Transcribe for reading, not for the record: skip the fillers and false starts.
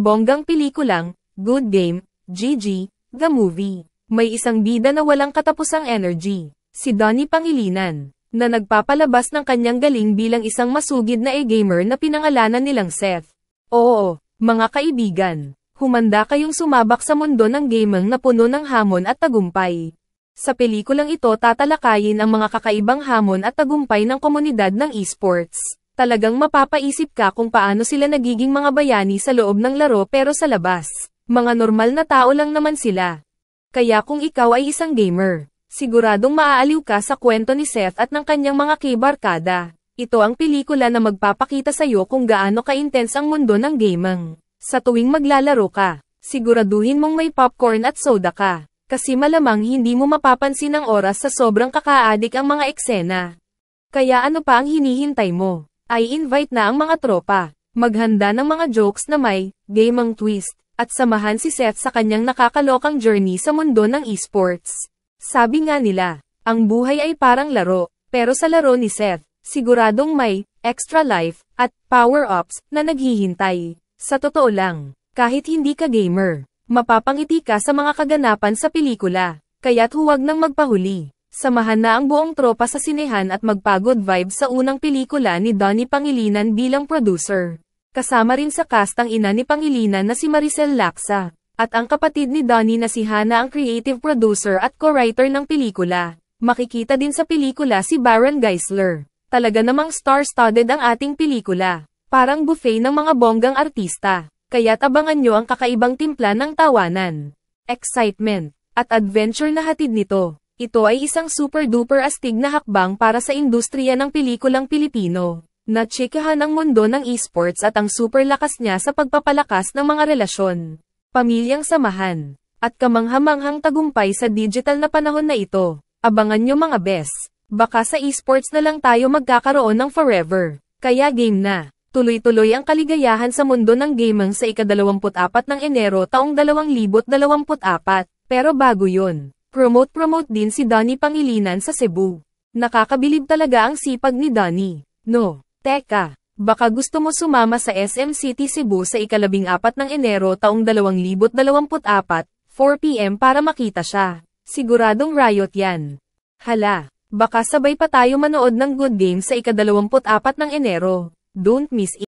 bonggang pelikulang, Good Game, GG, The Movie. May isang bida na walang katapusang energy, si Donnie Pangilinan, na nagpapalabas ng kanyang galing bilang isang masugid na e-gamer na pinangalanan nilang Seth. Oo, mga kaibigan, humanda kayong sumabak sa mundo ng gaming na puno ng hamon at tagumpay. Sa pelikulang ito tatalakayin ang mga kakaibang hamon at tagumpay ng komunidad ng esports. Talagang mapapaisip ka kung paano sila nagiging mga bayani sa loob ng laro pero sa labas, mga normal na tao lang naman sila. Kaya kung ikaw ay isang gamer, siguradong maaaliw ka sa kwento ni Seth at ng kanyang mga kaibarkada. Ito ang pelikula na magpapakita sa iyo kung gaano ka-intense ang mundo ng gaming. Sa tuwing maglalaro ka, siguraduhin mong may popcorn at soda ka. Kasi malamang hindi mo mapapansin ang oras sa sobrang kakaadik ang mga eksena. Kaya ano pa ang hinihintay mo? Ay invite na ang mga tropa, maghanda ng mga jokes na may gaming twist, at samahan si Seth sa kanyang nakakalokang journey sa mundo ng esports. Sabi nga nila, ang buhay ay parang laro, pero sa laro ni Seth, siguradong may extra life at power-ups na naghihintay. Sa totoo lang, kahit hindi ka gamer, mapapangiti ka sa mga kaganapan sa pelikula, kaya't huwag nang magpahuli. Samahan na ang buong tropa sa sinehan at magpagod vibes sa unang pelikula ni Donnie Pangilinan bilang producer. Kasama rin sa cast ang ina ni Pangilinan na si Maricel Laksa, at ang kapatid ni Donnie na si Hana ang creative producer at co-writer ng pelikula. Makikita din sa pelikula si Baron Geisler. Talaga namang star-studded ang ating pelikula. Parang buffet ng mga bonggang artista. Kaya't abangan nyo ang kakaibang timpla ng tawanan, excitement, at adventure na hatid nito. Ito ay isang super-duper astig na hakbang para sa industriya ng pelikulang Pilipino. Natsikahan ang mundo ng esports at ang super lakas niya sa pagpapalakas ng mga relasyon, pamilyang samahan, at kamanghamanghang tagumpay sa digital na panahon na ito. Abangan nyo mga bes. Baka sa esports na lang tayo magkakaroon ng forever. Kaya game na. Tuloy-tuloy ang kaligayahan sa mundo ng gaming sa ika-24 ng Enero taong 2024. Pero bago yun, promote din si Donnie Pangilinan sa Cebu. Nakakabilib talaga ang sipag ni Donnie. No, teka, baka gusto mo sumama sa SM City Cebu sa ika-14 ng Enero taong 2024, 4 PM para makita siya. Siguradong riot yan. Hala, baka sabay pa tayo manood ng Good Game sa ika-24 ng Enero. Don't miss it.